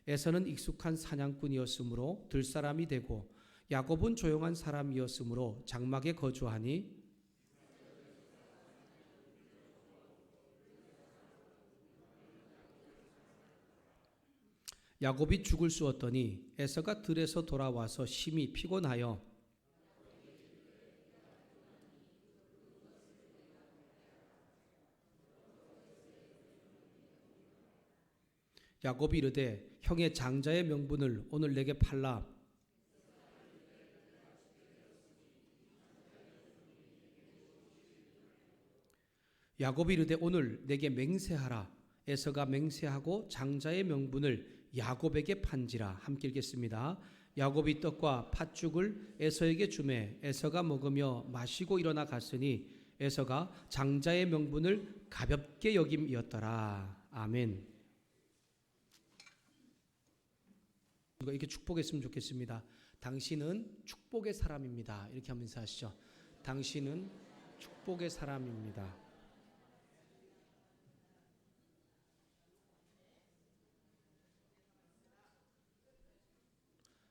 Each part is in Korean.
에서는 익숙한 사냥꾼이었으므로 들사람이 되고 야곱은 조용한 사람이었으므로 장막에 거주하니 야곱이 죽을 쑤었더니 에서가 들에서 돌아와서 심히 피곤하여 야곱이 이르되 형의 장자의 명분을 오늘 내게 팔라. 야곱이 이르되 오늘 내게 맹세하라. 에서가 맹세하고 장자의 명분을 야곱에게 판지라. 함께 읽겠습니다. 야곱이 떡과 팥죽을 에서에게 주매 에서가 먹으며 마시고 일어나 갔으니 에서가 장자의 명분을 가볍게 여김이었더라. 아멘. 이렇게 축복했으면 좋겠습니다. 당신은 축복의 사람입니다. 이렇게 한번 인사하시죠. 당신은 축복의 사람입니다.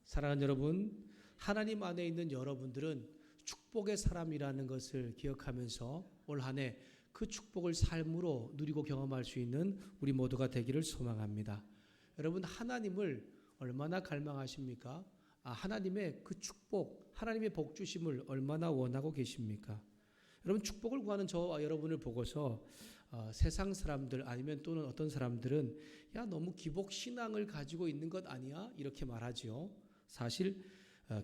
사랑하는 여러분, 하나님 안에 있는 여러분들은 축복의 사람이라는 것을 기억하면서 올 한 해 그 축복을 삶으로 누리고 경험할 수 있는 우리 모두가 되기를 소망합니다. 여러분, 하나님을 얼마나 갈망하십니까? 하나님의 그 축복, 하나님의 복 주심을 얼마나 원하고 계십니까? 여러분, 축복을 구하는 저와 여러분을 보고서 세상 사람들 아니면 또는 어떤 사람들은 야, 너무 기복 신앙을 가지고 있는 것 아니야? 이렇게 말하지요. 사실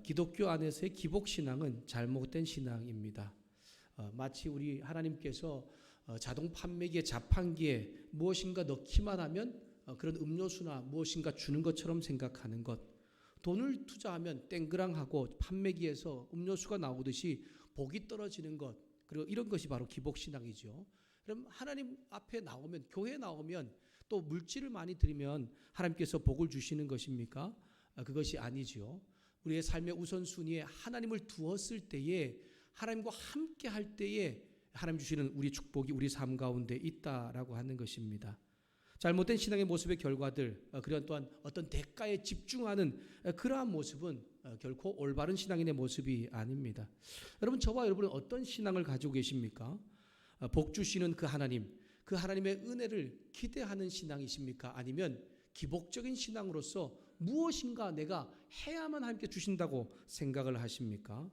기독교 안에서의 기복 신앙은 잘못된 신앙입니다. 마치 우리 하나님께서 자동 판매기에 자판기에 무엇인가 넣기만 하면 그런 음료수나 무엇인가 주는 것처럼 생각하는 것, 돈을 투자하면 땡그랑하고 판매기에서 음료수가 나오듯이 복이 떨어지는 것, 그리고 이런 것이 바로 기복신앙이죠. 그럼 하나님 앞에 나오면, 교회에 나오면 또 물질을 많이 드리면 하나님께서 복을 주시는 것입니까? 그것이 아니죠. 우리의 삶의 우선순위에 하나님을 두었을 때에, 하나님과 함께 할 때에 하나님 주시는 우리 축복이 우리 삶 가운데 있다라고 하는 것입니다. 잘못된 신앙의 모습의 결과들, 그런 또한 어떤 대가에 집중하는 그러한 모습은 결코 올바른 신앙인의 모습이 아닙니다. 여러분, 저와 여러분은 어떤 신앙을 가지고 계십니까? 복 주시는 그 하나님, 그 하나님의 은혜를 기대하는 신앙이십니까? 아니면 기복적인 신앙으로서 무엇인가 내가 해야만 하나님께 주신다고 생각을 하십니까?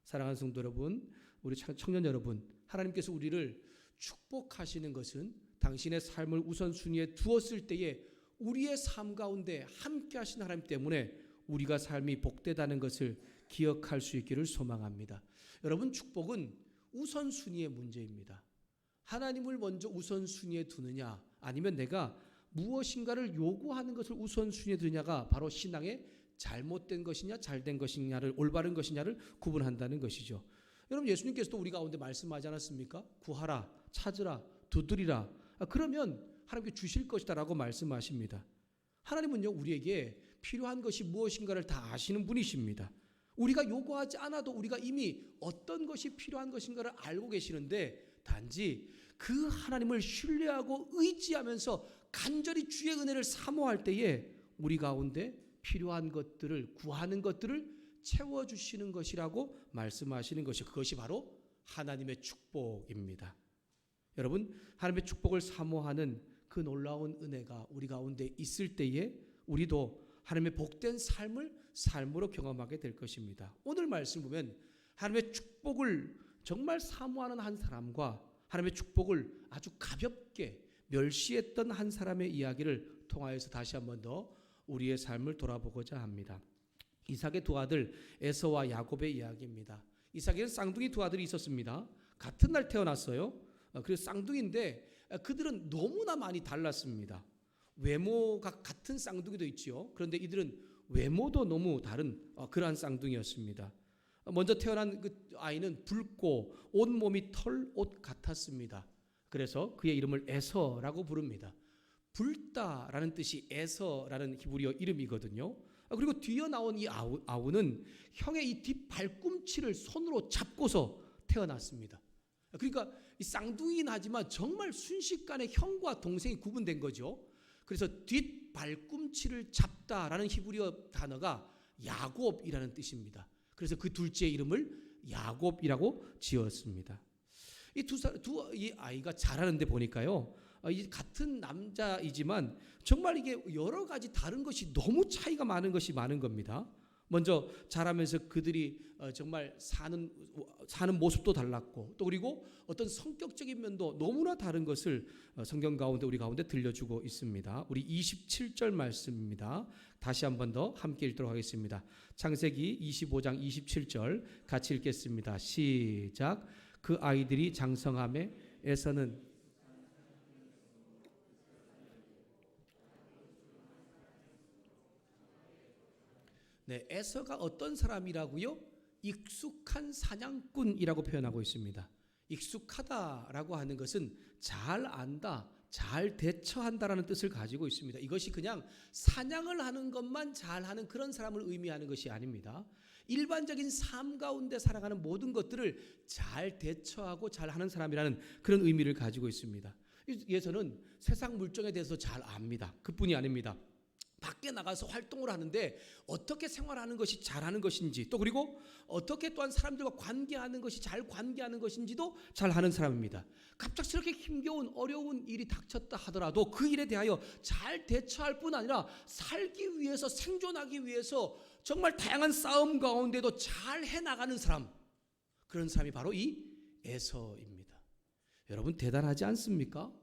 사랑하는 성도 여러분, 우리 청년 여러분, 하나님께서 우리를 축복하시는 것은 당신의 삶을 우선순위에 두었을 때에 우리의 삶 가운데 함께 하신 하나님 때문에 우리가 삶이 복되다는 것을 기억할 수 있기를 소망합니다. 여러분, 축복은 우선순위의 문제입니다. 하나님을 먼저 우선순위에 두느냐, 아니면 내가 무엇인가를 요구하는 것을 우선순위에 두느냐가 바로 신앙의 잘못된 것이냐 잘된 것이냐를, 올바른 것이냐를 구분한다는 것이죠. 여러분, 예수님께서도 우리 가운데 말씀하지 않았습니까? 구하라, 찾으라, 두드리라. 그러면 하나님께 주실 것이다 라고 말씀하십니다. 하나님은요, 우리에게 필요한 것이 무엇인가를 다 아시는 분이십니다. 우리가 요구하지 않아도 우리가 이미 어떤 것이 필요한 것인가를 알고 계시는데, 단지 그 하나님을 신뢰하고 의지하면서 간절히 주의 은혜를 사모할 때에 우리 가운데 필요한 것들을, 구하는 것들을 채워주시는 것이라고 말씀하시는 것이, 그것이 바로 하나님의 축복입니다. 여러분, 하나님의 축복을 사모하는 그 놀라운 은혜가 우리 가운데 있을 때에 우리도 하나님의 복된 삶을 삶으로 경험하게 될 것입니다. 오늘 말씀 보면 하나님의 축복을 정말 사모하는 한 사람과 하나님의 축복을 아주 가볍게 멸시했던 한 사람의 이야기를 통하여서 다시 한번 더 우리의 삶을 돌아보고자 합니다. 이삭의 두 아들 에서와 야곱의 이야기입니다. 이삭에는 쌍둥이 두 아들이 있었습니다. 같은 날 태어났어요. 그래서 쌍둥이인데 그들은 너무나 많이 달랐습니다. 외모가 같은 쌍둥이도 있지요. 그런데 이들은 외모도 너무 다른 그러한 쌍둥이였습니다. 먼저 태어난 그 아이는 붉고 온몸이 털옷 같았습니다. 그래서 그의 이름을 에서라고 부릅니다. 붉다라는 뜻이 에서라는 히브리어 이름이거든요. 그리고 뒤에 나온 이 아우는 형의 이 뒷발꿈치를 손으로 잡고서 태어났습니다. 그러니까 이 쌍둥이긴 하지만 정말 순식간에 형과 동생이 구분된 거죠. 그래서 뒷 뒷발꿈치를 잡다라는 히브리어 단어가 야곱이라는 뜻입니다. 그래서 그 둘째 이름을 야곱이라고 지었습니다. 이 아이가 자라는데 보니까요, 이 같은 남자이지만 정말 이게 여러 가지 다른 것이 너무 차이가 많은 것이 많은 겁니다. 먼저 자라면서 그들이 정말 사는 모습도 달랐고, 또 그리고 어떤 성격적인 면도 너무나 다른 것을 성경 가운데 우리 가운데 들려주고 있습니다. 우리 27절 말씀입니다. 다시 한 번 더 함께 읽도록 하겠습니다. 창세기 25장 27절 같이 읽겠습니다. 시작. 그 아이들이 장성함에 에서는 네, 에서가 어떤 사람이라고요? 익숙한 사냥꾼이라고 표현하고 있습니다. 익숙하다라고 하는 것은 잘 안다, 잘 대처한다라는 뜻을 가지고 있습니다. 이것이 그냥 사냥을 하는 것만 잘하는 그런 사람을 의미하는 것이 아닙니다. 일반적인 삶 가운데 살아가는 모든 것들을 잘 대처하고 잘하는 사람이라는 그런 의미를 가지고 있습니다. 예서는 세상 물정에 대해서 잘 압니다. 그뿐이 아닙니다. 밖에 나가서 활동을 하는데 어떻게 생활하는 것이 잘하는 것인지, 또 그리고 어떻게 또한 사람들과 관계하는 것이 잘 관계하는 것인지도 잘 하는 사람입니다. 갑작스럽게 힘겨운 어려운 일이 닥쳤다 하더라도 그 일에 대하여 잘 대처할 뿐 아니라 살기 위해서, 생존하기 위해서 정말 다양한 싸움 가운데도 잘 해나가는 사람, 그런 사람이 바로 이 에서입니다. 여러분 대단하지 않습니까?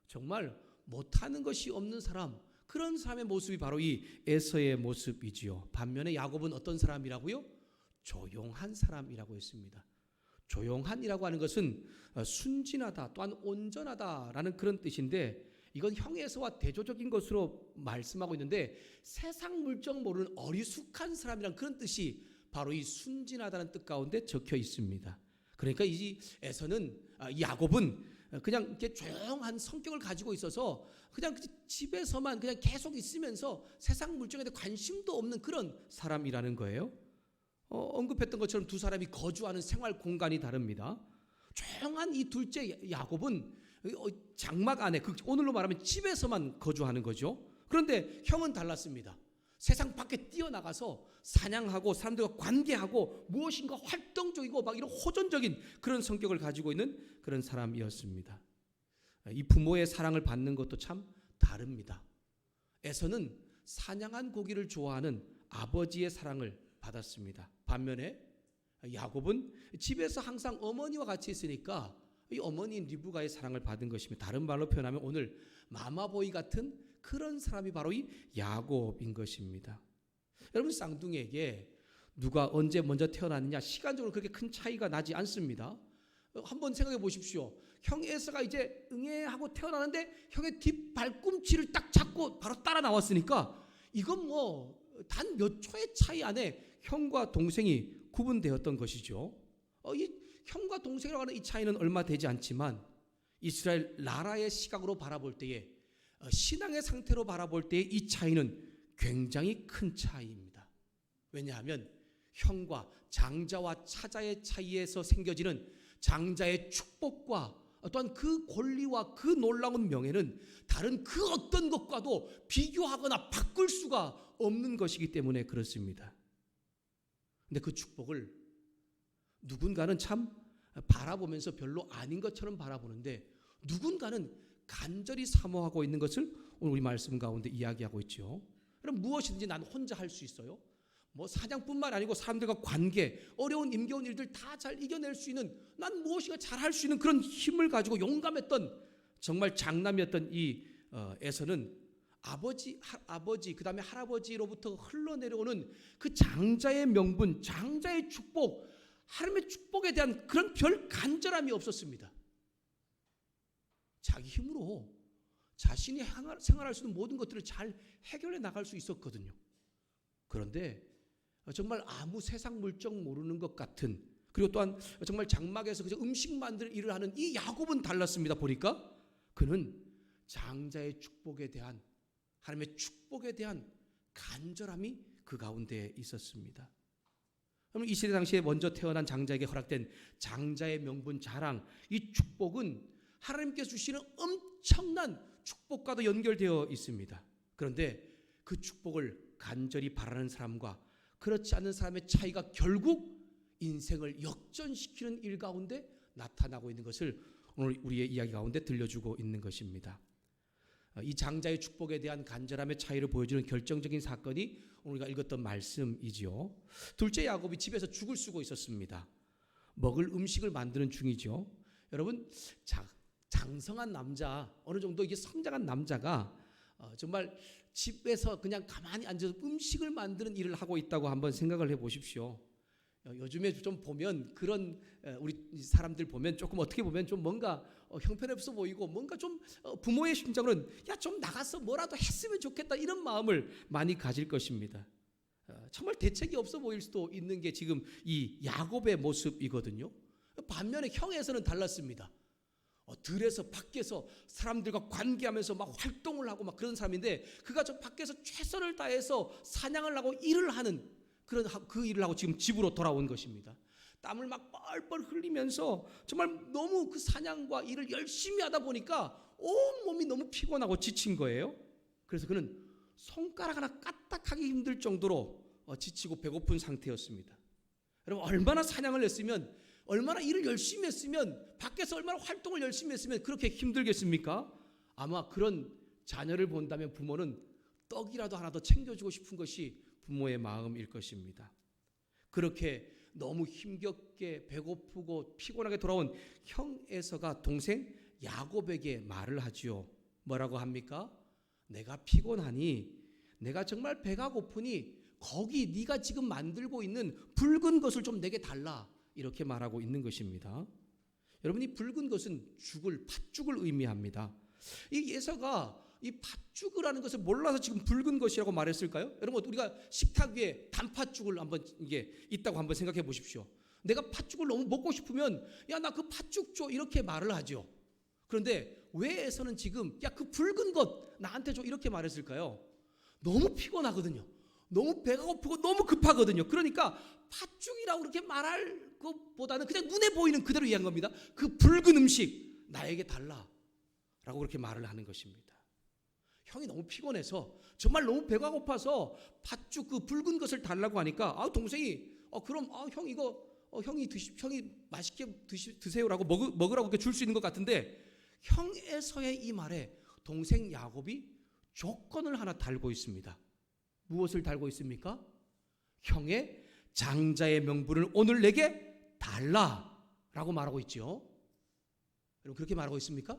정말 못하는 것이 없는 사람, 그런 사람의 모습이 바로 이 에서의 모습이지요. 반면에 야곱은 어떤 사람이라고요? 조용한 사람이라고 했습니다. 조용한이라고 하는 것은 순진하다, 또한 온전하다라는 그런 뜻인데, 이건 형에서와 대조적인 것으로 말씀하고 있는데, 세상 물정 모르는 어리숙한 사람이란 그런 뜻이 바로 이 순진하다는 뜻 가운데 적혀 있습니다. 그러니까 이 야곱은 그냥 이렇게 조용한 성격을 가지고 있어서 그냥 집에서만 그냥 계속 있으면서 세상 물정에 대해 관심도 없는 그런 사람이라는 거예요. 언급했던 것처럼 두 사람이 거주하는 생활 공간이 다릅니다. 조용한 이 둘째 야곱은 장막 안에, 오늘로 말하면 집에서만 거주하는 거죠. 그런데 형은 달랐습니다. 세상 밖에 뛰어나가서 사냥하고 사람들과 관계하고 무엇인가 활동적이고 막 이런 호전적인 그런 성격을 가지고 있는 그런 사람이었습니다. 이 부모의 사랑을 받는 것도 참 다릅니다. 에서는 사냥한 고기를 좋아하는 아버지의 사랑을 받았습니다. 반면에 야곱은 집에서 항상 어머니와 같이 있으니까 이 어머니인 리브가의 사랑을 받은 것입니다. 다른 말로 표현하면 오늘 마마보이 같은 그런 사람이 바로 이 야곱인 것입니다. 여러분, 쌍둥이에게 누가 언제 먼저 태어났느냐 시간적으로 그렇게 큰 차이가 나지 않습니다. 한번 생각해 보십시오. 형 에서가 이제 응애하고 태어나는데 형의 뒷발꿈치를 딱 잡고 바로 따라 나왔으니까 이건 뭐 단 몇 초의 차이 안에 형과 동생이 구분되었던 것이죠. 이 형과 동생이라고 하는 이 차이는 얼마 되지 않지만 이스라엘 나라의 시각으로 바라볼 때에, 신앙의 상태로 바라볼 때의 이 차이는 굉장히 큰 차이입니다. 왜냐하면 형과 장자와 차자의 차이에서 생겨지는 장자의 축복과 또한 그 권리와 그 놀라운 명예는 다른 그 어떤 것과도 비교하거나 바꿀 수가 없는 것이기 때문에 그렇습니다. 근데 그 축복을 누군가는 참 바라보면서 별로 아닌 것처럼 바라보는데, 누군가는 간절히 사모하고 있는 것을 오늘 우리 말씀 가운데 이야기하고 있죠. 그럼 무엇이든지 난 혼자 할 수 있어요. 뭐 사냥뿐만 아니고 사람들과 관계, 어려운 힘겨운 일들 다 잘 이겨낼 수 있는, 난 무엇인가 잘 할 수 있는 그런 힘을 가지고 용감했던 정말 장남이었던 이 에서는 아버지 그 다음에 할아버지로부터 흘러내려오는 그 장자의 명분, 장자의 축복, 하나님의 축복에 대한 그런 별 간절함이 없었습니다. 자기 힘으로 자신이 생활할 수 있는 모든 것들을 잘 해결해 나갈 수 있었거든요. 그런데 정말 아무 세상 물정 모르는 것 같은, 그리고 또한 정말 장막에서 그저 음식 만들 일을 하는 이 야곱은 달랐습니다. 보니까 그는 장자의 축복에 대한, 하나님의 축복에 대한 간절함이 그 가운데 있었습니다. 그럼 이 시대 당시에 먼저 태어난 장자에게 허락된 장자의 명분 자랑, 이 축복은 하나님께서 주시는 엄청난 축복과도 연결되어 있습니다. 그런데 그 축복을 간절히 바라는 사람과 그렇지 않은 사람의 차이가 결국 인생을 역전시키는 일 가운데 나타나고 있는 것을 오늘 우리의 이야기 가운데 들려주고 있는 것입니다. 이 장자의 축복에 대한 간절함의 차이를 보여주는 결정적인 사건이 오늘 우리가 읽었던 말씀이지요. 둘째 야곱이 집에서 죽을 쓰고 있었습니다. 먹을 음식을 만드는 중이죠. 여러분, 장성한 남자, 어느 정도 이게 성장한 남자가 정말 집에서 그냥 가만히 앉아서 음식을 만드는 일을 하고 있다고 한번 생각을 해보십시오. 요즘에 좀 보면 그런 우리 사람들 보면 조금 어떻게 보면 좀 뭔가 형편없어 보이고 뭔가 좀 부모의 심정은 야, 좀 나가서 뭐라도 했으면 좋겠다 이런 마음을 많이 가질 것입니다. 정말 대책이 없어 보일 수도 있는 게 지금 이 야곱의 모습이거든요. 반면에 형에서는 달랐습니다. 들에서 밖에서 사람들과 관계하면서 막 활동을 하고 막 그런 사람인데 그가 저 밖에서 최선을 다해서 사냥을 하고 일을 하는 그 일을 하고 지금 집으로 돌아온 것입니다. 땀을 막 뻘뻘 흘리면서 정말 너무 그 사냥과 일을 열심히 하다 보니까 온 몸이 너무 피곤하고 지친 거예요. 그래서 그는 손가락 하나 까딱하기 힘들 정도로 지치고 배고픈 상태였습니다. 여러분, 얼마나 사냥을 했으면, 얼마나 일을 열심히 했으면, 밖에서 얼마나 활동을 열심히 했으면 그렇게 힘들겠습니까? 아마 그런 자녀를 본다면 부모는 떡이라도 하나 더 챙겨주고 싶은 것이 부모의 마음일 것입니다. 그렇게 너무 힘겹게 배고프고 피곤하게 돌아온 형 에서가 동생 야곱에게 말을 하지요. 뭐라고 합니까? 내가 피곤하니, 내가 정말 배가 고프니 거기 네가 지금 만들고 있는 붉은 것을 좀 내게 달라, 이렇게 말하고 있는 것입니다. 여러분, 이 붉은 것은 팥죽을 의미합니다. 이 예서가 이 팥죽을 하는 것을 몰라서 지금 붉은 것이라고 말했을까요? 여러분, 우리가 식탁 위에 단팥죽을 한번 이게 있다고 한번 생각해 보십시오. 내가 팥죽을 너무 먹고 싶으면 야, 나 그 팥죽 줘, 이렇게 말을 하죠. 그런데 왜 에서는 지금 야, 그 붉은 것 나한테 줘, 이렇게 말했을까요? 너무 피곤하거든요. 너무 배가 고프고 너무 급하거든요. 그러니까 팥죽이라고 그렇게 말할 것보다는 그냥 눈에 보이는 그대로 이해한 겁니다. 그 붉은 음식 나에게 달라 라고 그렇게 말을 하는 것입니다. 형이 너무 피곤해서 정말 너무 배가 고파서 팥죽 그 붉은 것을 달라고 하니까 동생이 그럼 형 이거 형이 맛있게 드세요라고 먹으라고 줄 수 있는 것 같은데, 형에서의 이 말에 동생 야곱이 조건을 하나 달고 있습니다. 무엇을 달고 있습니까? 형의 장자의 명분을 오늘 내게 달라라고 말하고 있죠. 여러분, 그렇게 말하고 있습니까?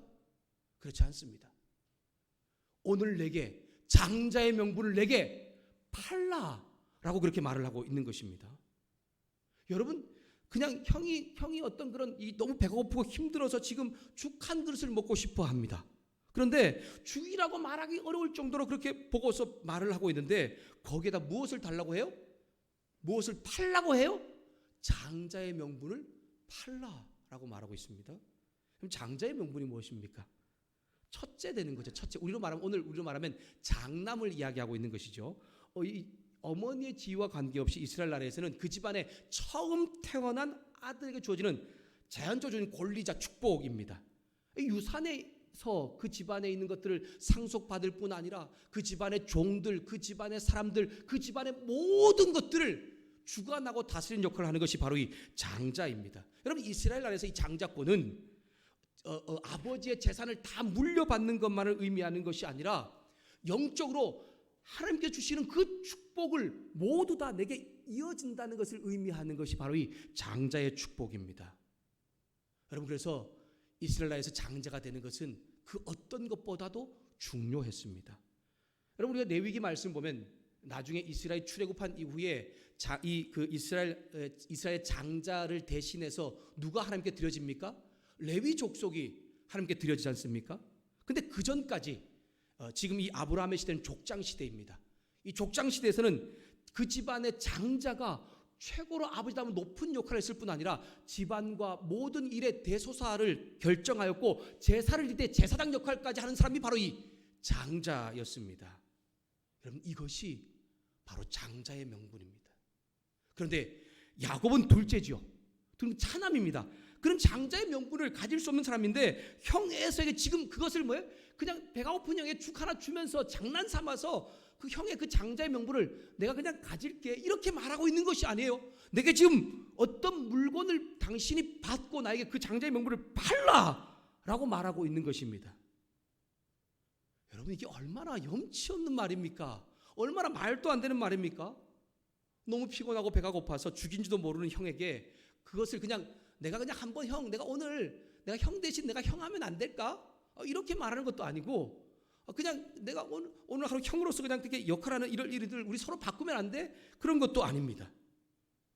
그렇지 않습니다. 오늘 내게 장자의 명분을 내게 팔라라고 그렇게 말을 하고 있는 것입니다. 여러분, 그냥 형이 어떤 그런 너무 배가 고프고 힘들어서 지금 죽 한 그릇을 먹고 싶어 합니다. 그런데 죽이라고 말하기 어려울 정도로 그렇게 보고서 말을 하고 있는데 거기에다 무엇을 달라고 해요? 무엇을 팔라고 해요? 장자의 명분을 팔라라고 말하고 있습니다. 그럼 장자의 명분이 무엇입니까? 첫째 되는 거죠. 첫째. 오늘 우리로 말하면 장남을 이야기하고 있는 것이죠. 이 어머니의 지위와 관계없이 이스라엘 나라에서는 그 집안에 처음 태어난 아들에게 주어지는 자연적인 권리자 축복입니다. 유산에서 그 집안에 있는 것들을 상속받을 뿐 아니라 그 집안의 종들, 그 집안의 사람들, 그 집안의 모든 것들을 주관하고 다스리는 역할을 하는 것이 바로 이 장자입니다. 여러분, 이스라엘 나라에서 이 장자권은 아버지의 재산을 다 물려받는 것만을 의미하는 것이 아니라 영적으로 하나님께 주시는 그 축복을 모두 다 내게 이어진다는 것을 의미하는 것이 바로 이 장자의 축복입니다. 여러분, 그래서 이스라엘에서 장자가 되는 것은 그 어떤 것보다도 중요했습니다. 여러분, 우리가 레위기 말씀 보면 나중에 이스라엘 출애굽한 이후에 이스라엘 장자를 대신해서 누가 하나님께 드려집니까? 레위 족속이 하나님께 드려지지 않습니까? 근데 그 전까지 지금 이 아브라함의 시대는 족장 시대입니다. 이 족장 시대에서는 그 집안의 장자가 최고로 아버지다운 높은 역할을 했을 뿐 아니라 집안과 모든 일의 대소사를 결정하였고 제사를 이때 제사장 역할까지 하는 사람이 바로 이 장자였습니다. 여러분, 이것이 바로 장자의 명분입니다. 그런데 야곱은 둘째지요. 차남입니다. 그런 장자의 명분을 가질 수 없는 사람인데 형 에서에게 지금 그것을 뭐예요? 그냥 배가 고픈 형에 죽 하나 주면서 장난 삼아서 그 형의 그 장자의 명분을 내가 그냥 가질게 이렇게 말하고 있는 것이 아니에요. 내게 지금 어떤 물건을 당신이 받고 나에게 그 장자의 명분을 팔라라고 말하고 있는 것입니다. 여러분 이게 얼마나 염치 없는 말입니까? 얼마나 말도 안 되는 말입니까? 너무 피곤하고 배가 고파서 죽인지도 모르는 형에게 그것을 그냥 내가 그냥 한번 형 내가 오늘 내가 형 대신 내가 형 하면 안 될까? 이렇게 말하는 것도 아니고 그냥 내가 오늘 하루 형으로서 그냥 그렇게 역할하는 이런 일들 우리 서로 바꾸면 안 돼? 그런 것도 아닙니다.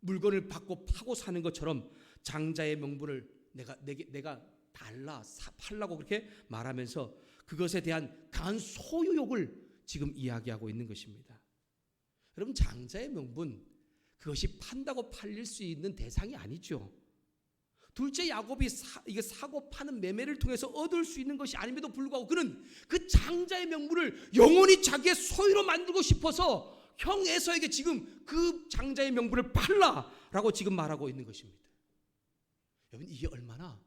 물건을 받고 파고 사는 것처럼 장자의 명분을 내가 팔라고 그렇게 말하면서 그것에 대한 강한 소유욕을 지금 이야기하고 있는 것입니다. 여러분 장자의 명분 그것이 판다고 팔릴 수 있는 대상이 아니죠. 둘째 야곱이 이게 사고 파는 매매를 통해서 얻을 수 있는 것이 아님에도 불구하고 그는 그 장자의 명분을 영원히 자기의 소유로 만들고 싶어서 형 에서에게 지금 그 장자의 명분을 팔라라고 지금 말하고 있는 것입니다. 여러분 이게 얼마나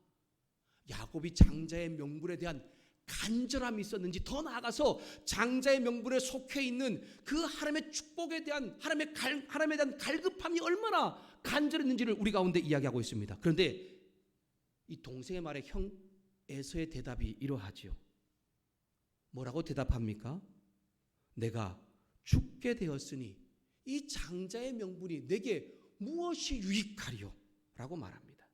야곱이 장자의 명분에 대한 간절함이 있었는지 더 나아가서 장자의 명분에 속해 있는 그 하나님의 축복에 대한 하나님에 대한 갈급함이 얼마나 간절했는지를 우리 가운데 이야기하고 있습니다. 그런데 이 동생의 말에 형 에서의 대답이 이러하지요. 뭐라고 대답합니까? 내가 죽게 되었으니 이 장자의 명분이 내게 무엇이 유익하리요? 라고 말합니다.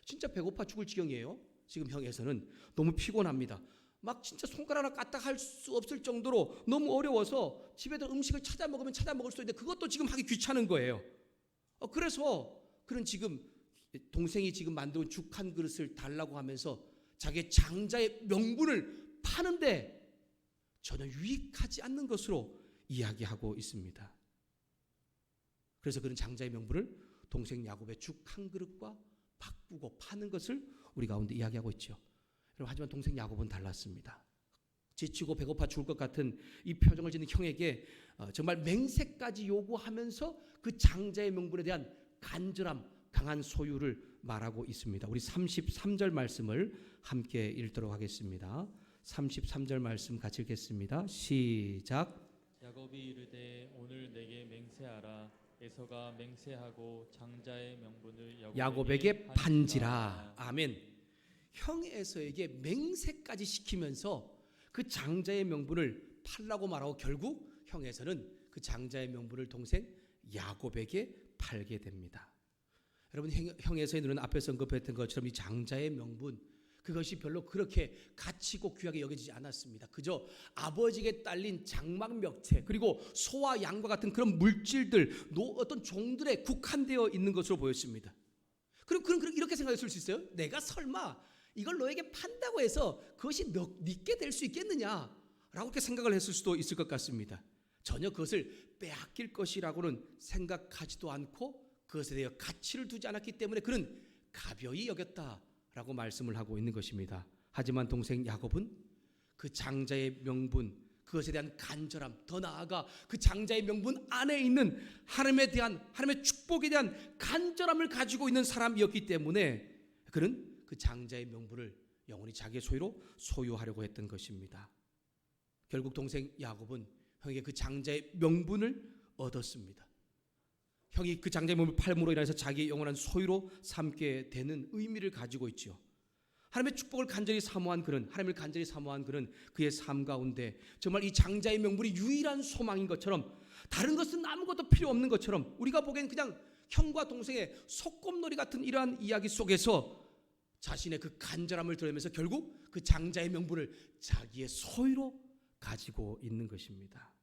진짜 배고파 죽을 지경이에요. 지금 형에서는 너무 피곤합니다. 막 진짜 손가락 하나 까딱 할 수 없을 정도로 너무 어려워서 집에서 음식을 찾아 먹으면 찾아 먹을 수 있는데 그것도 지금 하기 귀찮은 거예요. 그래서 그는 지금 동생이 지금 만든 죽 한 그릇을 달라고 하면서 자기의 장자의 명분을 파는데 전혀 유익하지 않는 것으로 이야기하고 있습니다. 그래서 그는 장자의 명분을 동생 야곱의 죽 한 그릇과 바꾸고 파는 것을 우리 가운데 이야기하고 있죠. 하지만 동생 야곱은 달랐습니다. 지치고 배고파 죽을 것 같은 이 표정을 짓는 형에게 정말 맹세까지 요구하면서 그 장자의 명분에 대한 간절함, 강한 소유를 말하고 있습니다. 우리 33절 말씀을 함께 읽도록 하겠습니다. 33절 말씀 같이 읽겠습니다. 시작. 야곱이 이르되 오늘 내게 맹세하라. 에서가 맹세하고 장자의 명분을 야곱에게 판지라. 아멘. 형 에서에게 맹세까지 시키면서 그 장자의 명분을 팔라고 말하고 결국 형 에서는 그 장자의 명분을 동생 야곱에게 팔게 됩니다. 여러분 형 에서의 눈은 앞에서 언급했던 것처럼 이 장자의 명분 그것이 별로 그렇게 가치고 귀하게 여겨지지 않았습니다. 그저 아버지에게 딸린 장막멱체 그리고 소와 양과 같은 그런 물질들 어떤 종들에 국한되어 있는 것으로 보였습니다. 그럼 이렇게 생각했을 수 있어요? 내가 설마 이걸 너에게 판다고 해서 그것이 네게 될 수 있겠느냐라고 그렇게 생각을 했을 수도 있을 것 같습니다. 전혀 그것을 빼앗길 것이라고는 생각하지도 않고 그것에 대해 가치를 두지 않았기 때문에 그는 가벼이 여겼다라고 말씀을 하고 있는 것입니다. 하지만 동생 야곱은 그 장자의 명분 그것에 대한 간절함 더 나아가 그 장자의 명분 안에 있는 하나님의 축복에 대한 간절함을 가지고 있는 사람이었기 때문에 그는 그 장자의 명분을 영원히 자기의 소유로 소유하려고 했던 것입니다. 결국 동생 야곱은 형에게 그 장자의 명분을 얻었습니다. 형이 그 장자의 명분을 팔므로 인해서 자기의 영원한 소유로 삼게 되는 의미를 가지고 있죠. 하나님의 축복을 간절히 사모한 그는 하나님을 간절히 사모한 그는 그의 삶 가운데 정말 이 장자의 명분이 유일한 소망인 것처럼 다른 것은 아무것도 필요 없는 것처럼 우리가 보기엔 그냥 형과 동생의 소꿉놀이 같은 이러한 이야기 속에서 자신의 그 간절함을 드러내면서 결국 그 장자의 명분을 자기의 소유로 가지고 있는 것입니다.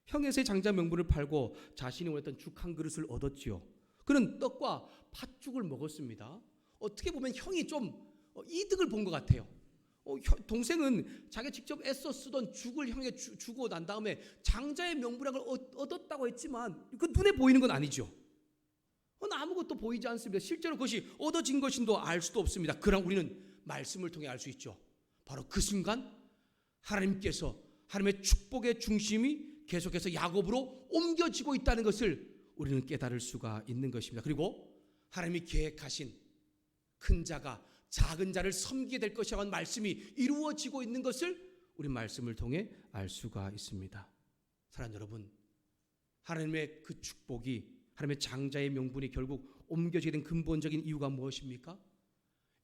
형에서의 장자 명분을 팔고 자신이 원했던 죽 한 그릇을 얻었지요. 그는 떡과 팥죽을 먹었습니다. 어떻게 보면 형이 좀 이득을 본 것 같아요. 동생은 자기가 직접 애써 쓰던 죽을 형에게 주고 난 다음에 장자의 명분을 얻었다고 했지만 그 눈에 보이는 건 아니죠. 아무것도 보이지 않습니다. 실제로 그것이 얻어진 것인도 알 수도 없습니다. 그러나 우리는 말씀을 통해 알 수 있죠. 바로 그 순간 하나님께서 하나님의 축복의 중심이 계속해서 야곱으로 옮겨지고 있다는 것을 우리는 깨달을 수가 있는 것입니다. 그리고 하나님이 계획하신 큰 자가 작은 자를 섬기게 될 것이라고 하는 말씀이 이루어지고 있는 것을 우리 말씀을 통해 알 수가 있습니다. 사랑하는 여러분, 하나님의 그 축복이, 하나님의 장자의 명분이 결국 옮겨지게 된 근본적인 이유가 무엇입니까?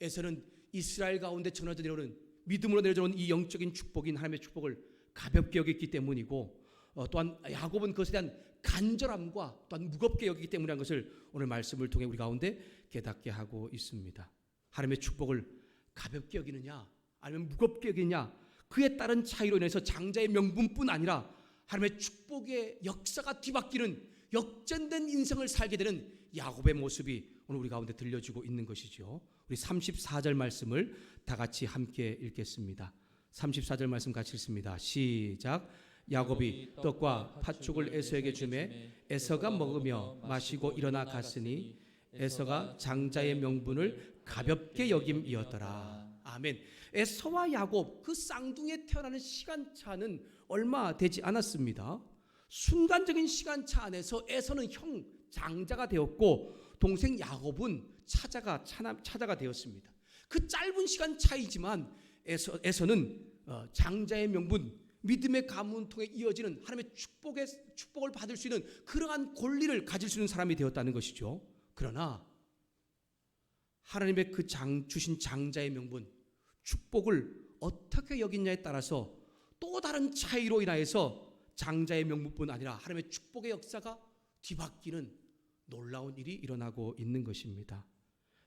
에서는 이스라엘 가운데 전해져 내려오는, 믿음으로 내려오는 이 영적인 축복인 하나님의 축복을 가볍게 여겼기 때문이고, 또한 야곱은 그것에 대한 간절함과 또한 무겁게 여기기 때문이라는 것을 오늘 말씀을 통해 우리 가운데 깨닫게 하고 있습니다. 하나님의 축복을 가볍게 여기느냐 아니면 무겁게 여기느냐, 그에 따른 차이로 인해서 장자의 명분뿐 아니라 하나님의 축복의 역사가 뒤바뀌는 역전된 인생을 살게 되는 야곱의 모습이 오늘 우리 가운데 들려주고 있는 것이죠. 우리 34절 말씀을 다 같이 함께 읽겠습니다. 34절 말씀 같이 읽습니다. 시작. 야곱이 떡과 팥죽을 에서에게 주매 에서가 먹으며 마시고 일어나 갔으니 에서가 장자의 명분을 가볍게 여김이었더라. 아멘. 에서와 야곱, 그 쌍둥이에 태어나는 시간차는 얼마 되지 않았습니다. 순간적인 시간차 안에서 에서는 형 장자가 되었고 동생 야곱은 차자가 되었습니다. 그 짧은 시간 차이지만 에서는 장자의 명분, 믿음의 가문 통해 이어지는 하나님의 축복을 받을 수 있는 그러한 권리를 가질 수 있는 사람이 되었다는 것이죠. 그러나 하나님의 그 주신 장자의 명분, 축복을 어떻게 여기냐에 따라서 또 다른 차이로 인하여서 장자의 명분뿐 아니라 하나님의 축복의 역사가 뒤바뀌는 놀라운 일이 일어나고 있는 것입니다.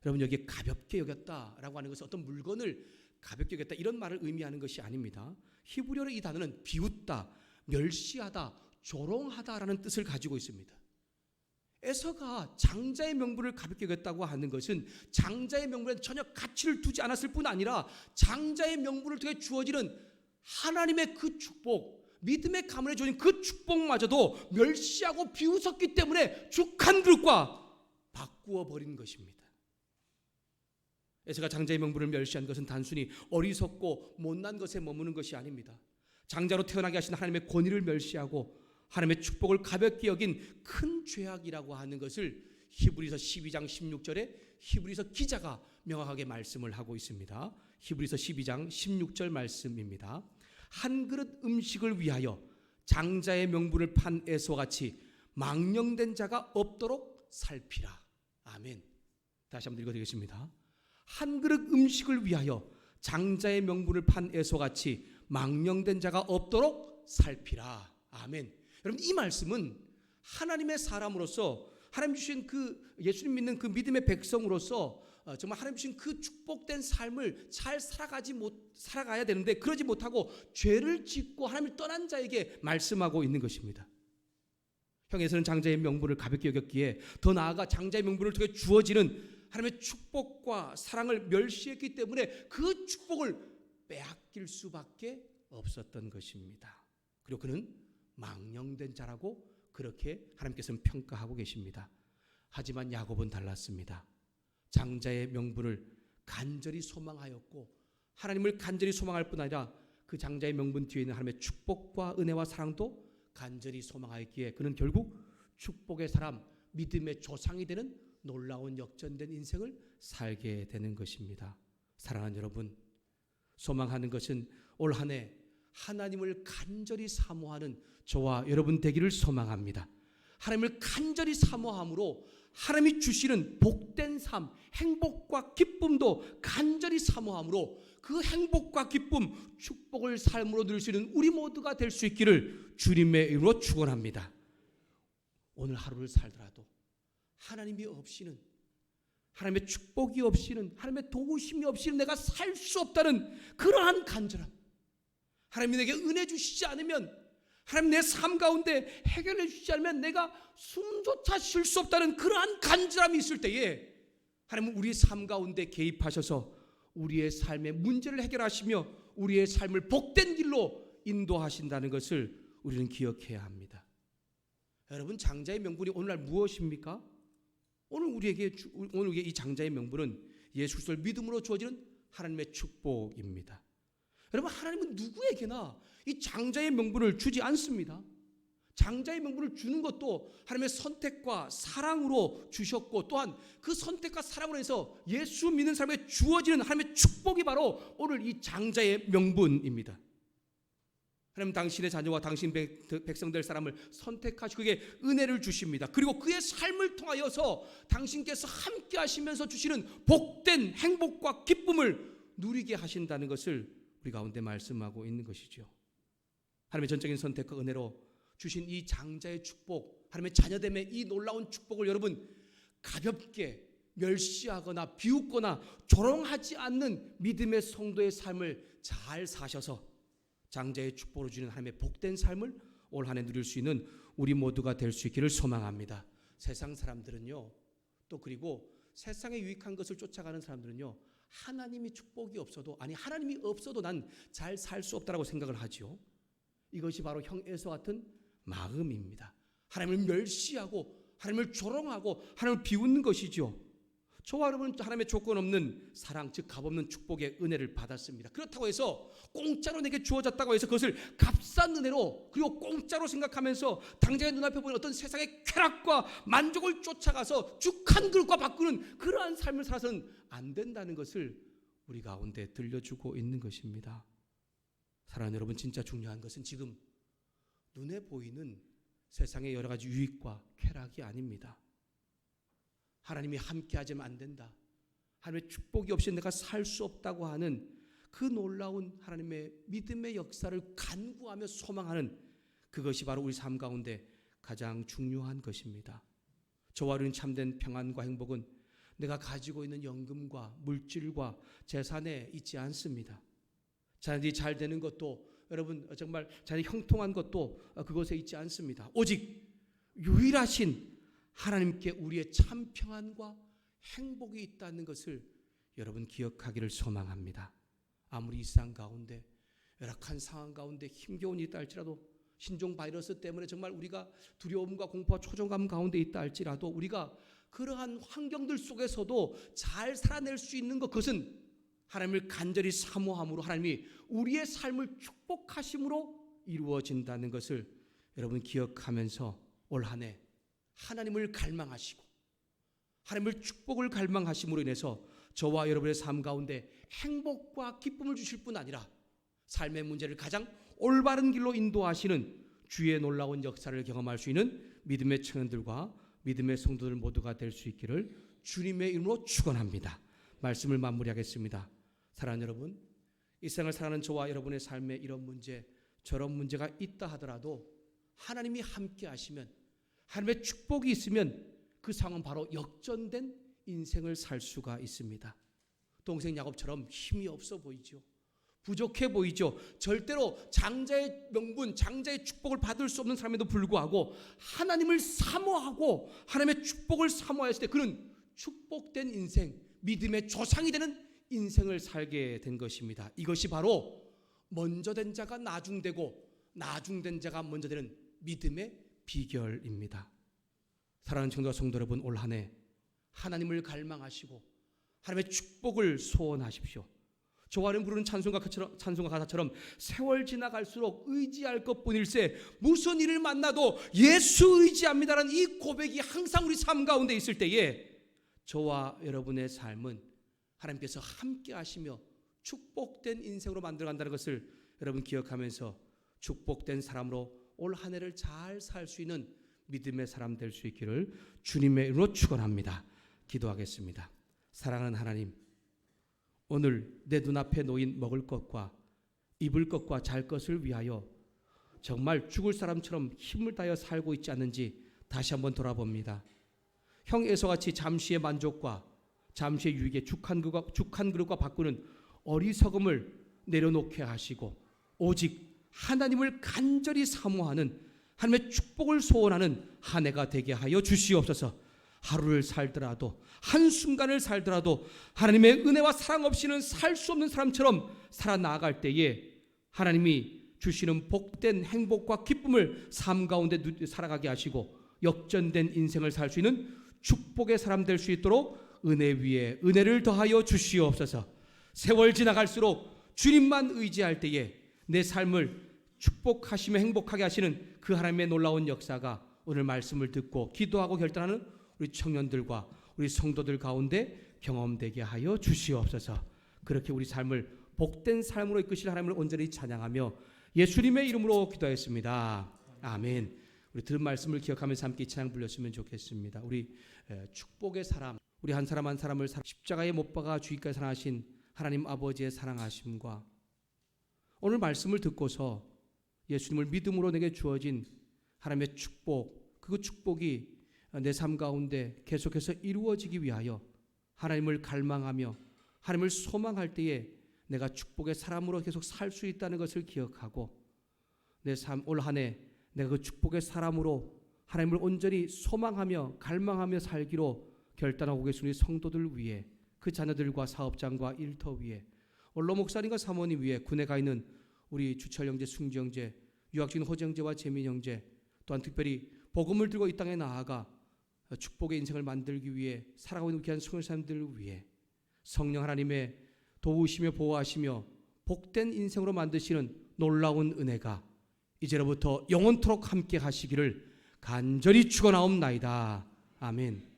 여러분, 여기에 가볍게 여겼다라고 하는 것은 어떤 물건을 가볍게 여겼다 이런 말을 의미하는 것이 아닙니다. 히브리어로 이 단어는 비웃다, 멸시하다, 조롱하다라는 뜻을 가지고 있습니다. 에서가 장자의 명분을 가볍게 여겼다고 하는 것은 장자의 명분에 전혀 가치를 두지 않았을 뿐 아니라 장자의 명분을 통해 주어지는 하나님의 그 축복, 믿음의 가문에 주어진 그 축복마저도 멸시하고 비웃었기 때문에 죽 한 그릇과 바꾸어 버린 것입니다. 에서가 장자의 명분을 멸시한 것은 단순히 어리석고 못난 것에 머무는 것이 아닙니다. 장자로 태어나게 하신 하나님의 권위를 멸시하고 하나님의 축복을 가볍게 여긴 큰 죄악이라고 하는 것을 히브리서 12장 16절에 히브리서 기자가 명확하게 말씀을 하고 있습니다. 히브리서 12장 16절 말씀입니다. 한 그릇 음식을 위하여 장자의 명분을 판 에서와 같이 망령된 자가 없도록 살피라. 아멘. 다시 한번 읽어드리겠습니다. 한 그릇 음식을 위하여 장자의 명분을 판 에서와 같이 망령된 자가 없도록 살피라. 아멘. 여러분, 이 말씀은 하나님의 사람으로서, 하나님 주신 그 예수님 믿는 그 믿음의 백성으로서 정말 하나님 주신 그 축복된 삶을 잘 살아가야 되는데 그러지 못하고 죄를 짓고 하나님을 떠난 자에게 말씀하고 있는 것입니다. 형에서는 장자의 명분을 가볍게 여겼기에 더 나아가 장자의 명분을 통해 주어지는 하나님의 축복과 사랑을 멸시했기 때문에 그 축복을 빼앗길 수밖에 없었던 것입니다. 그리고 그는 망령된 자라고 그렇게 하나님께서는 평가하고 계십니다. 하지만 야곱은 달랐습니다. 장자의 명분을 간절히 소망하였고 하나님을 간절히 소망할 뿐 아니라 그 장자의 명분 뒤에 있는 하나님의 축복과 은혜와 사랑도 간절히 소망하였기에 그는 결국 축복의 사람, 믿음의 조상이 되는 놀라운 역전된 인생을 살게 되는 것입니다. 사랑하는 여러분, 소망하는 것은 올 한 해 하나님을 간절히 사모하는 저와 여러분 되기를 소망합니다. 하나님을 간절히 사모함으로 하나님이 주시는 복된 삶, 행복과 기쁨도 간절히 사모함으로 그 행복과 기쁨, 축복을 삶으로 누릴 수 있는 우리 모두가 될 수 있기를 주님의 이름으로 축원합니다. 오늘 하루를 살더라도 하나님이 없이는, 하나님의 축복이 없이는, 하나님의 도우심이 없이는 내가 살 수 없다는 그러한 간절함, 하나님이 내게 은혜 주시지 않으면, 하나님 내 삶 가운데 해결해 주시지 않으면 내가 숨조차 쉴 수 없다는 그러한 간절함이 있을 때에 하나님은 우리의 삶 가운데 개입하셔서 우리의 삶의 문제를 해결하시며 우리의 삶을 복된 길로 인도하신다는 것을 우리는 기억해야 합니다. 여러분, 장자의 명분이 오늘날 무엇입니까? 오늘 우리에게 이 장자의 명분은 예수 그리스도를 믿음으로 주어지는 하나님의 축복입니다. 여러분, 하나님은 누구에게나 이 장자의 명분을 주지 않습니다. 장자의 명분을 주는 것도 하나님의 선택과 사랑으로 주셨고, 또한 그 선택과 사랑으로 해서 예수 믿는 사람에게 주어지는 하나님의 축복이 바로 오늘 이 장자의 명분입니다. 하나님 당신의 자녀와 당신 백성 될 사람을 선택하시고 그에게 은혜를 주십니다. 그리고 그의 삶을 통하여서 당신께서 함께 하시면서 주시는 복된 행복과 기쁨을 누리게 하신다는 것을 우리 가운데 말씀하고 있는 것이죠. 하나님의 전적인 선택과 은혜로 주신 이 장자의 축복, 하나님의 자녀됨의 이 놀라운 축복을 여러분 가볍게 멸시하거나 비웃거나 조롱하지 않는 믿음의 성도의 삶을 잘 사셔서 장자의 축복을 주는 하나님의 복된 삶을 올 한 해 누릴 수 있는 우리 모두가 될 수 있기를 소망합니다. 세상 사람들은요, 또 그리고 세상에 유익한 것을 쫓아가는 사람들은요, 하나님이 축복이 없어도, 아니 하나님이 없어도 난 잘 살 수 없다라고 생각을 하죠. 이것이 바로 형 에서 같은 마음입니다. 하나님을 멸시하고 하나님을 조롱하고 하나님을 비웃는 것이죠. 저와 여러분은 하나님의 조건 없는 사랑, 즉 값없는 축복의 은혜를 받았습니다. 그렇다고 해서 공짜로 내게 주어졌다고 해서 그것을 값싼 은혜로, 그리고 공짜로 생각하면서 당장의 눈앞에 보이는 어떤 세상의 쾌락과 만족을 쫓아가서 죽 한 그릇과 바꾸는 그러한 삶을 살아서는 안 된다는 것을 우리 가운데 들려주고 있는 것입니다. 사랑하는 여러분, 진짜 중요한 것은 지금 눈에 보이는 세상의 여러 가지 유익과 쾌락이 아닙니다. 하나님이 함께 하지면 안 된다, 하나님의 축복이 없이 내가 살 수 없다고 하는 그 놀라운 하나님의 믿음의 역사를 간구하며 소망하는 그것이 바로 우리 삶 가운데 가장 중요한 것입니다. 저와 여러분 참된 평안과 행복은 내가 가지고 있는 연금과 물질과 재산에 있지 않습니다. 자녀들이 잘 되는 것도, 여러분 정말 자녀들이 형통한 것도 그것에 있지 않습니다. 오직 유일하신 하나님께 우리의 참 평안과 행복이 있다는 것을 여러분 기억하기를 소망합니다. 아무리 이 세상 가운데 열악한 상황 가운데 힘겨운 일이 있다 할지라도, 신종 바이러스 때문에 정말 우리가 두려움과 공포와 초종감 가운데 있다 할지라도, 우리가 그러한 환경들 속에서도 잘 살아낼 수 있는 것, 그것은 하나님을 간절히 사모함으로, 하나님이 우리의 삶을 축복하심으로 이루어진다는 것을 여러분 기억하면서 올 한 해 하나님을 갈망하시고 하나님을 축복을 갈망하심으로 인해서 저와 여러분의 삶 가운데 행복과 기쁨을 주실 뿐 아니라 삶의 문제를 가장 올바른 길로 인도하시는 주의 놀라운 역사를 경험할 수 있는 믿음의 청년들과 믿음의 성도들 모두가 될 수 있기를 주님의 이름으로 축원합니다. 말씀을 마무리하겠습니다. 사랑하는 여러분, 이 세상을 살아가는 저와 여러분의 삶에 이런 문제, 저런 문제가 있다 하더라도 하나님이 함께 하시면, 하나님의 축복이 있으면 그 상황은 바로 역전된 인생을 살 수가 있습니다. 동생 야곱처럼 힘이 없어 보이죠. 부족해 보이죠. 절대로 장자의 명분, 장자의 축복을 받을 수 없는 사람에도 불구하고 하나님을 사모하고 하나님의 축복을 사모했을 때 그는 축복된 인생, 믿음의 조상이 되는 인생을 살게 된 것입니다. 이것이 바로 먼저 된 자가 나중되고 나중된 자가 먼저 되는 믿음의 비결입니다. 사랑하는 청도와 성도 여러분, 올 한 해 하나님을 갈망하시고 하나님의 축복을 소원하십시오. 조화를 부르는 찬송가 가사처럼 세월 지나갈수록 의지할 것뿐일세 무슨 일을 만나도 예수 의지합니다라는 이 고백이 항상 우리 삶 가운데 있을 때에 저와 여러분의 삶은 하나님께서 함께 하시며 축복된 인생으로 만들어간다는 것을 여러분 기억하면서 축복된 사람으로 올 한 해를 잘 살 수 있는 믿음의 사람 될 수 있기를 주님의 이름으로 축원합니다. 기도하겠습니다. 사랑하는 하나님, 오늘 내 눈앞에 놓인 먹을 것과 입을 것과 잘 것을 위하여 정말 죽을 사람처럼 힘을 다하여 살고 있지 않는지 다시 한번 돌아봅니다. 형 에서같이 잠시의 만족과 잠시의 유익에 죽한 그릇과 바꾸는 어리석음을 내려놓게 하시고 오직 하나님을 간절히 사모하는 하나님의 축복을 소원하는 한 해가 되게 하여 주시옵소서. 하루를 살더라도 한순간을 살더라도 하나님의 은혜와 사랑 없이는 살 수 없는 사람처럼 살아나갈 때에 하나님이 주시는 복된 행복과 기쁨을 삶 가운데 살아가게 하시고 역전된 인생을 살 수 있는 축복의 사람 될 수 있도록 은혜 위에 은혜를 더하여 주시옵소서. 세월 지나갈수록 주님만 의지할 때에 내 삶을 축복하시며 행복하게 하시는 그 하나님의 놀라운 역사가 오늘 말씀을 듣고 기도하고 결단하는 우리 청년들과 우리 성도들 가운데 경험되게 하여 주시옵소서. 그렇게 우리 삶을 복된 삶으로 이끄실 하나님을 온전히 찬양하며 예수님의 이름으로 기도했습니다. 아멘. 우리 들은 말씀을 기억하면서 함께 이 찬양 불렀으면 좋겠습니다. 우리 축복의 사람, 우리 한 사람 한 사람을 십자가에 못 박아 주기까지 사랑하신 하나님 아버지의 사랑하심과 오늘 말씀을 듣고서 예수님을 믿음으로 내게 주어진 하나님의 축복, 그 축복이 내 삶 가운데 계속해서 이루어지기 위하여 하나님을 갈망하며 하나님을 소망할 때에 내가 축복의 사람으로 계속 살 수 있다는 것을 기억하고 내 삶 올 한 해 내가 그 축복의 사람으로 하나님을 온전히 소망하며 갈망하며 살기로 결단하고 계신 우리 성도들 위해 그 자녀들과 사업장과 일터 위에 원로 목사님과 사모님 위에 군에 가 있는 우리 주철 형제, 승주 형제, 유학 중인 호재 형제와 재민 형제 또한 특별히 복음을 들고 이 땅에 나아가 축복의 인생을 만들기 위해 살아가고 있는 귀한 성도님들을 위해 성령 하나님의 도우시며 보호하시며 복된 인생으로 만드시는 놀라운 은혜가 이제로부터 영원토록 함께 하시기를 간절히 축원하옵나이다. 아멘.